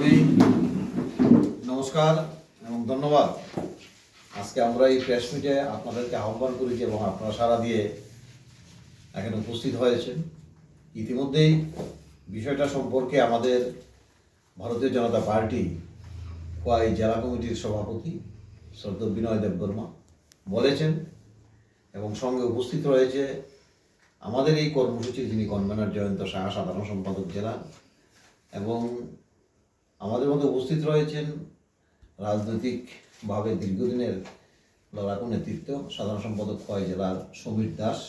Morning, নমস্কার এবং ধন্যবাদ। আজকে আমরা এই প্রেস মিটে আপনাদেরকে আহ্বান করেছি এবং আপনারা সাড়া দিয়ে এখানে উপস্থিত হয়েছেন। ইতিমধ্যেই বিষয়টা সম্পর্কে আমাদের ভারতীয় জনতা পার্টি খোয়াই জেলা কমিটির সভাপতি শ্রদ্ধেয় বিনয় দেববর্মা বলেছেন এবং সঙ্গে উপস্থিত রয়েছে আমাদের এই কর্মসূচির যিনি কনভেনার জয়ন্ত সাহা, সাধারণ সম্পাদক জেলা, এবং আমাদের মধ্যে উপস্থিত রয়েছেন রাজনৈতিকভাবে দীর্ঘদিনের লড়াকু নেতৃত্ব সাধারণ সম্পাদক খোয়াই জেলার সমীর দাস।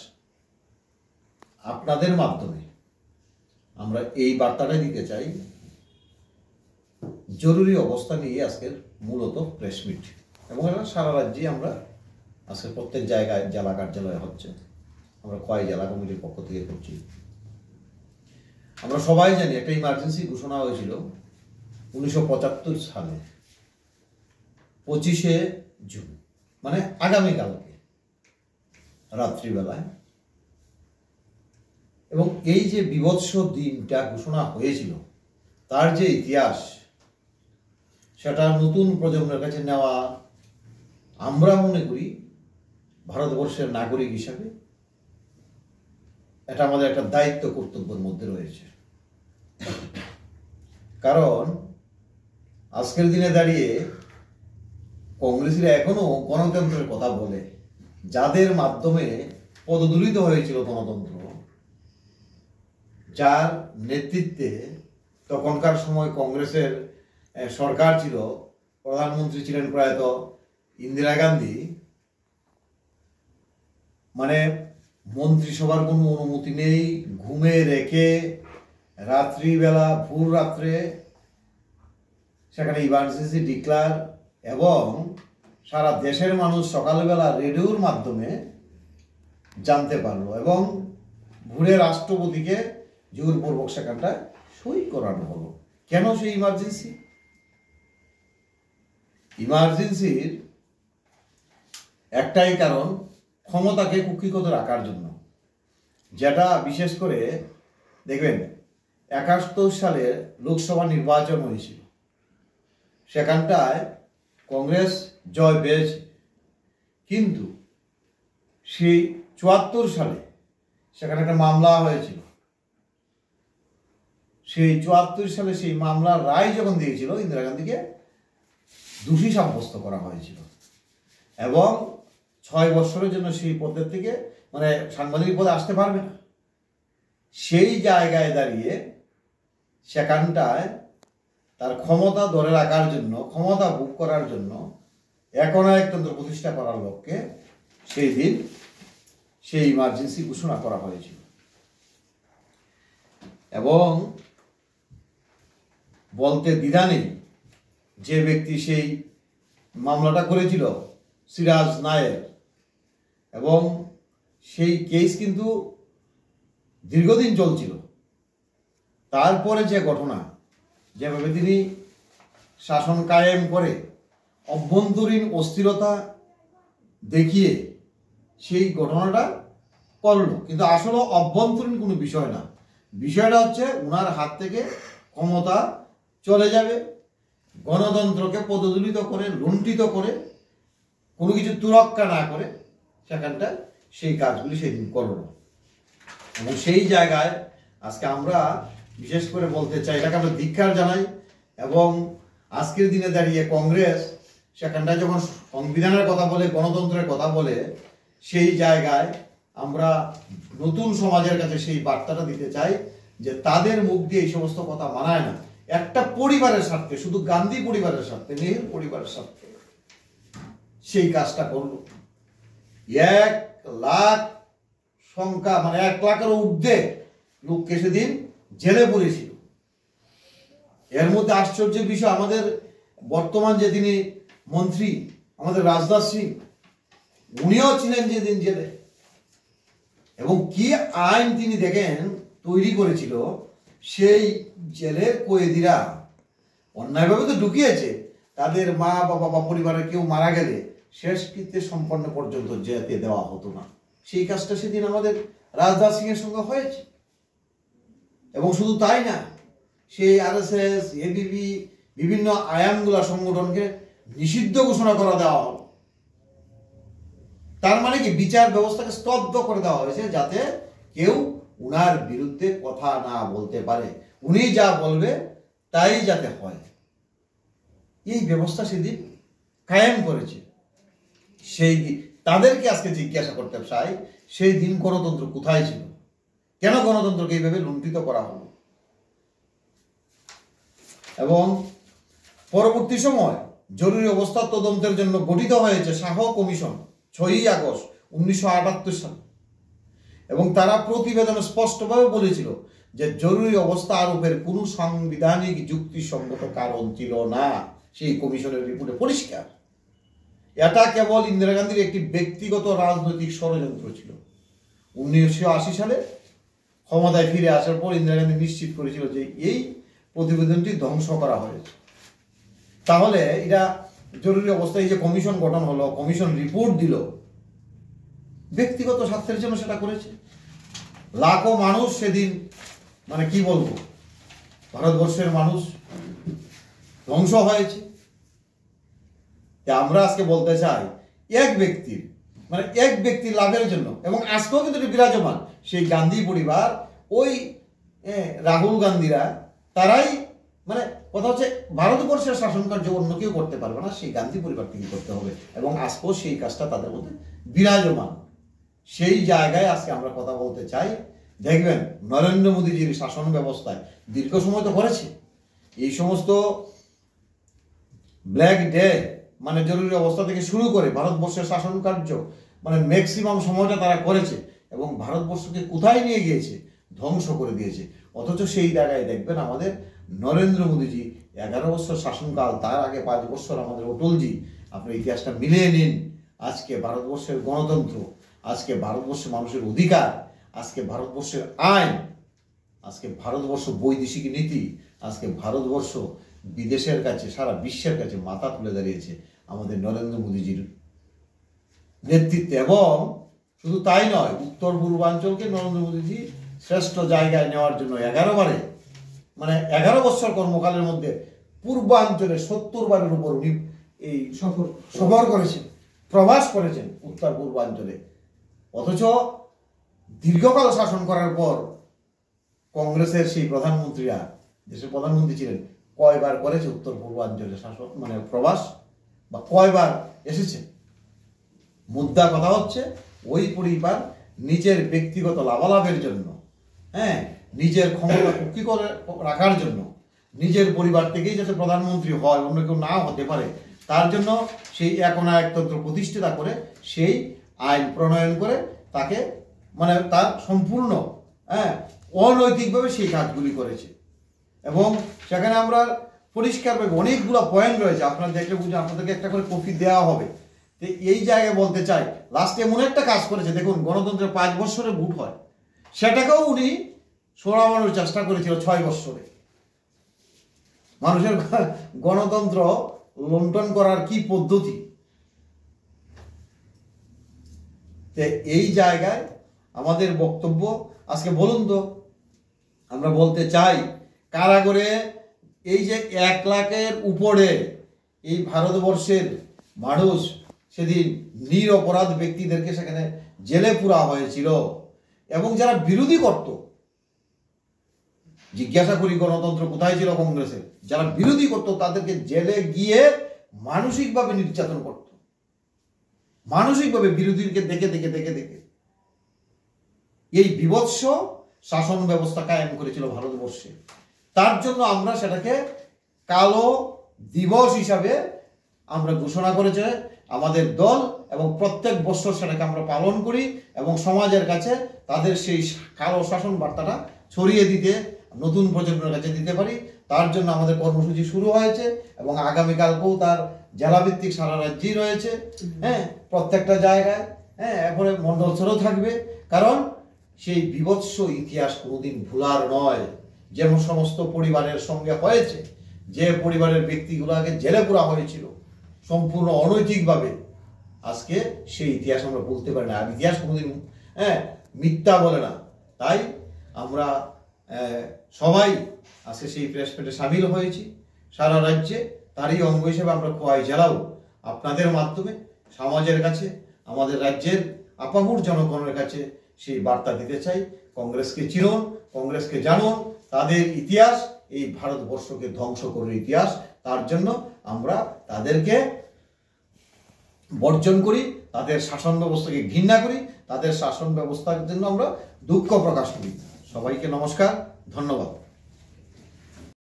আপনাদের মাধ্যমে আমরা এই বার্তাটাই দিতে চাই, জরুরি অবস্থা নিয়ে আজকের মূলত প্রেস মিট, এবং এটা সারা রাজ্যে আমরা আজকে প্রত্যেক জায়গায় জেলা কার্যালয়ে হচ্ছে, আমরা খোয়াই জেলা কমিটির পক্ষ থেকে করছি। আমরা সবাই জানি একটা ইমার্জেন্সি ঘোষণা হয়েছিল 1975 সালে 25শে জুন, মানে আগামীকালকে রাত্রিবেলায়, এবং এই যে বিভৎস দিনটা ঘোষণা হয়েছিল তার যে ইতিহাস, সেটা নতুন প্রজন্মের কাছে নেওয়া আমরা মনে করি ভারতবর্ষের নাগরিক হিসাবে এটা আমাদের একটা দায়িত্ব কর্তব্যের মধ্যে রয়েছে। কারণ আজকের দিনে দাঁড়িয়ে কংগ্রেসীরা এখনো গণতন্ত্রের কথা বলে, যাদের মাধ্যমে পদদলিত হয়েছিল গণতন্ত্র, যার নেতৃত্বে তখনকার সময় কংগ্রেসের সরকার ছিল, প্রধানমন্ত্রী ছিলেন প্রয়াত ইন্দিরা গান্ধী, মানে মন্ত্রিসভার কোনো অনুমতি নেই, ঘুমে রেখে রাত্রিবেলা ভোর রাত্রে সেখানে ইমার্জেন্সি ডিক্লার, এবং সারা দেশের মানুষ সকালবেলা রেডিওর মাধ্যমে জানতে পারলো, এবং ভোরে রাষ্ট্রপতিকে জোরপূর্বক সেখানটায় সই করানো হলো। কেন সেই ইমার্জেন্সি? ইমার্জেন্সির একটাই কারণ, ক্ষমতাকে কুক্ষিগত রাখার জন্য। যেটা বিশেষ করে দেখবেন 71 সালে লোকসভা নির্বাচন হয়েছিল, সেখানটায় কংগ্রেস জয় পেয়েছে, কিন্তু সেই 74 সালে সেখানে একটা মামলা হয়েছিল। সেই 74 সালে সেই মামলার রায় যখন দিয়েছিল, ইন্দিরা গান্ধীকে দোষী সাব্যস্ত করা হয়েছিল, এবং 6 বছরের জন্য সেই পদের থেকে মানে সাংবাদিক পদে আসতে পারবে না। সেই জায়গায় দাঁড়িয়ে সেখানটায় তার ক্ষমতা ধরে রাখার জন্য, ক্ষমতা ভোগ করার জন্য একনায়কতন্ত্র প্রতিষ্ঠা করার লক্ষ্যে সেই দিন সেই ইমার্জেন্সি ঘোষণা করা হয়েছিল। এবং বলতে দ্বিধা নেই, যে ব্যক্তি সেই মামলাটা করেছিল সিরাজ নায়ের, এবং সেই কেস কিন্তু দীর্ঘদিন চলছিল। তারপরে যে ঘটনা, যেভাবে তিনি শাসন কায়েম করে অভ্যন্তরীণ অস্থিরতা দেখিয়ে সেই ঘটনাটা করলো, কিন্তু আসলে অভ্যন্তরীণ কোনো বিষয় না, বিষয়টা হচ্ছে ওনার হাত থেকে ক্ষমতা চলে যাবে, গণতন্ত্রকে পদদলিত করে, লুণ্ঠিত করে, কোনো কিছু তুরক্কা না করে সেখানটা সেই কাজগুলি সেদিন করলো। এবং সেই জায়গায় আজকে আমরা বিশেষ করে বলতে চাই, এটাকে আমরা ধিক্কার জানাই। এবং আজকের দিনে দাঁড়িয়ে কংগ্রেস সেখানটায় যখন সংবিধানের কথা বলে, গণতন্ত্রের কথা বলে, সেই জায়গায় আমরা নতুন সমাজের কাছে সেই বার্তাটা দিতে চাই যে তাদের মুখ দিয়ে এই সমস্ত কথা মানায় না। একটা পরিবারের স্বার্থে, শুধু গান্ধী পরিবারের স্বার্থে, নেহেরু পরিবারের স্বার্থে সেই কাজটা করল। 1 লাখ সংখ্যা, মানে 1 লাখের ঊর্ধ্বে লোককে সেদিন জেলে পড়েছিল। এর মধ্যে আশ্চর্যের বিষয়, আমাদের বর্তমান যে তিনি মন্ত্রী, আমাদের রাজনাথ সিং, উনিও ছিলেন যেদিন জেলে। এবং কি আইন তিনি দেখেন তৈরি করেছিল, সেই জেলের কয়েদিরা অন্যায়ভাবে তো ঢুকিয়েছে, তাদের মা বাবা বা পরিবারের কেউ মারা গেলে শেষকৃত্যে সম্পন্ন পর্যন্ত যেতে দেওয়া হতো না। সেই কাজটা সেদিন আমাদের রাজনাথ সিং এর সঙ্গে হয়েছে। এবং শুধু তাই না, সেই আরএসএস, এবিপি, বিভিন্ন আয়ামগুলা সংগঠনকে নিষিদ্ধ ঘোষণা করা দেওয়া হলো। তার মানে কি বিচার ব্যবস্থাকে স্তব্ধ করে দেওয়া হয়েছে, যাতে কেউ উনার বিরুদ্ধে কথা না বলতে পারে, উনি যা বলবে তাই যাতে হয়। এই ব্যবস্থা সেদিন কায়েম করেছে। সেই তাদেরকে আজকে জিজ্ঞাসা করতে চাই, সেই দিন গণতন্ত্র কোথায় ছিল? কেন গণতন্ত্রকে এইভাবে লুণ্ঠিত করা হলো? এবং পরবর্তী সময় জরুরি অবস্থা তদন্তের জন্য গঠিত হয়েছে শাহ কমিশন 6ই আগস্ট 1978 সালে, এবং তারা প্রতিবেদনে স্পষ্টভাবে বলেছিল যে জরুরি অবস্থা আরোপের কোনো সাংবিধানিক যুক্তিসঙ্গত কারণ ছিল না। সেই কমিশনের রিপোর্টে পরিষ্কার, এটা কেবল ইন্দিরা গান্ধীর একটি ব্যক্তিগত রাজনৈতিক ষড়যন্ত্র ছিল। 1980 সালে ক্ষমতায় ফিরে আসার পর ইন্দিরা গান্ধী নিশ্চিত করেছিল যে এই প্রতিবেদনটি ধ্বংস করা হয়েছে। তাহলে এটা জরুরি অবস্থায় যে কমিশন গঠন হলো, কমিশন রিপোর্ট দিল, ব্যক্তিগত স্বার্থের জন্য সেটা করেছে। লাখো মানুষ সেদিন, মানে কি বলবো, ভারতবর্ষের মানুষ ধ্বংস হয়েছে। আমরা আজকে বলতে চাই এক ব্যক্তির লাভের জন্য, এবং আজকেও কিন্তু বিরাজমান সেই গান্ধী পরিবার, ওই রাহুল গান্ধীরা, তারাই, মানে কথা হচ্ছে ভারতবর্ষের শাসন কার্য অন্য কেউ করতে পারবে না, সেই গান্ধী পরিবার থেকে করতে হবে, এবং আজকেও সেই কাজটা তাদের মধ্যে বিরাজমান। সেই জায়গায় আজকে আমরা কথা বলতে চাই। দেখবেন নরেন্দ্র মোদীজির শাসন ব্যবস্থায় দীর্ঘ সময় তো করেছে এই সমস্ত ব্ল্যাক ডে, মানে জরুরি অবস্থা থেকে শুরু করে ভারতবর্ষের শাসন কার্য, মানে ম্যাক্সিমাম সময়টা তারা করেছে, এবং ভারতবর্ষকে কোথায় নিয়ে গিয়েছে? ধ্বংস করে দিয়েছে। অথচ সেই জায়গায় দেখবেন আমাদের নরেন্দ্র মোদীজি 11 বছর শাসনকাল, তার আগে 5 বছর আমাদের অটলজি। আপনি ইতিহাসটা মিলিয়ে নিন। আজকে ভারতবর্ষের গণতন্ত্র, আজকে ভারতবর্ষের মানুষের অধিকার, আজকে ভারতবর্ষের আইন, আজকে ভারতবর্ষ বৈদেশিক নীতি, আজকে ভারতবর্ষ বিদেশের কাছে, সারা বিশ্বের কাছে মাথা তুলে দাঁড়িয়েছে আমাদের নরেন্দ্র মোদীজির নেতৃত্বে। এবং শুধু তাই নয়, উত্তর পূর্বাঞ্চলকে নরেন্দ্র মোদীজি শ্রেষ্ঠ জায়গায় নেওয়ার জন্য 11 বছর কর্মকালের মধ্যে পূর্বাঞ্চলে 70 বারের উপর উনি এই সফর করেছেন, প্রবাস করেছেন উত্তর পূর্বাঞ্চলে। অথচ দীর্ঘকাল শাসন করার পর কংগ্রেসের সেই প্রধানমন্ত্রীরা, দেশের প্রধানমন্ত্রী ছিলেন, কয়বার করেছে উত্তর পূর্বাঞ্চলে শাসন, মানে প্রবাস, বা কয়বার এসেছে? মুদ্রা কথা হচ্ছে ওই পরিবার নিজের ব্যক্তিগত লাভালাভের জন্য, নিজের ক্ষমতা পক্ষী করে রাখার জন্য, নিজের পরিবার থেকেই যাতে প্রধানমন্ত্রী হয়, অন্য কেউ না হতে পারে, তার জন্য সেই একনায়কতন্ত্র প্রতিষ্ঠা করে সেই আইন প্রণয়ন করে তাকে, মানে তার সম্পূর্ণ অনৈতিকভাবে সেই কাজগুলি করেছে। এবং সেখানে আমরা পরিষ্কারভাবে অনেকগুলো পয়েন্ট রয়েছে, আপনারা দেখলে বুঝে আপনাদেরকে একটা করে কপি দেওয়া হবে। তো এই জায়গায় বলতে চাই, লাস্টে এমন একটা কাজ করেছে, দেখুন গণতন্ত্রের 5 বছরে ভোট হয়, সেটাকেও উনি সরানোর চেষ্টা করেছিল 6 বছরে। মানুষের গণতন্ত্র লুণ্ঠন করার কি পদ্ধতি! এই জায়গায় আমাদের বক্তব্য আজকে বলুন তো, আমরা বলতে চাই কারাগারে এই যে 1 লাখের উপরে এই ভারতবর্ষের মানুষ, সেদিন নিরপরাধ ব্যক্তিদেরকে সেখানে জেলে পুরা হয়েছিল, এবং যারা বিরোধী করত, জিজ্ঞাসা করি গণতন্ত্র কোথায় ছিল কংগ্রেসের, যারা বিরোধী করত তাদেরকে জেলে গিয়ে মানসিকভাবে নির্যাতন করত, মানসিকভাবে বিরোধীকে দেখে দেখে দেখে দেখে এই বিভৎস শাসন ব্যবস্থা কায়েম করেছিল ভারতবর্ষে। তার জন্য আমরা সেটাকে কালো দিবস হিসাবে আমরা ঘোষণা করেছে আমাদের দল, এবং প্রত্যেক বছর সেটাকে আমরা পালন করি, এবং সমাজের কাছে তাদের সেই কালো শাসন বার্তাটা ছড়িয়ে দিতে, নতুন প্রজন্মের কাছে দিতে পারি। তার জন্য আমাদের কর্মসূচি শুরু হয়েছে, এবং আগামীকালকেও তার জেলাভিত্তিক সারা রাজ্যেই রয়েছে, প্রত্যেকটা জায়গায়, এরপরে মন্ডল স্তরেও থাকবে। কারণ সেই বিভৎস ইতিহাস কোনোদিন ভুলার নয়। যে সমস্ত পরিবারের সঙ্গে হয়েছে, যে পরিবারের ব্যক্তিগুলোকে জেলে পুরা হয়েছিল সম্পূর্ণ অনৈতিকভাবে, আজকে সেই ইতিহাস আমরা বলতে পারি না। আর ইতিহাস কোনোদিন মিথ্যা বলে না। তাই আমরা সবাই আজকে সেই প্রেস মিটে সামিল হয়েছি, সারা রাজ্যে তারই অঙ্গ হিসেবে আমরা খোয়াই জেলাও আপনাদের মাধ্যমে সমাজের কাছে, আমাদের রাজ্যের আপামর জনগণের কাছে সেই বার্তা দিতে চাই। কংগ্রেসকে চিনুন, কংগ্রেসকে জানুন, তাদের ইতিহাস এই ভারতবর্ষকে ধ্বংস করার ইতিহাস। তার জন্য আমরা তাদেরকে বর্জন করি, তাদের শাসন ব্যবস্থাকে ঘৃণা করি, তাদের শাসন ব্যবস্থার জন্য আমরা দুঃখ প্রকাশ করি। সবাইকে নমস্কার, ধন্যবাদ।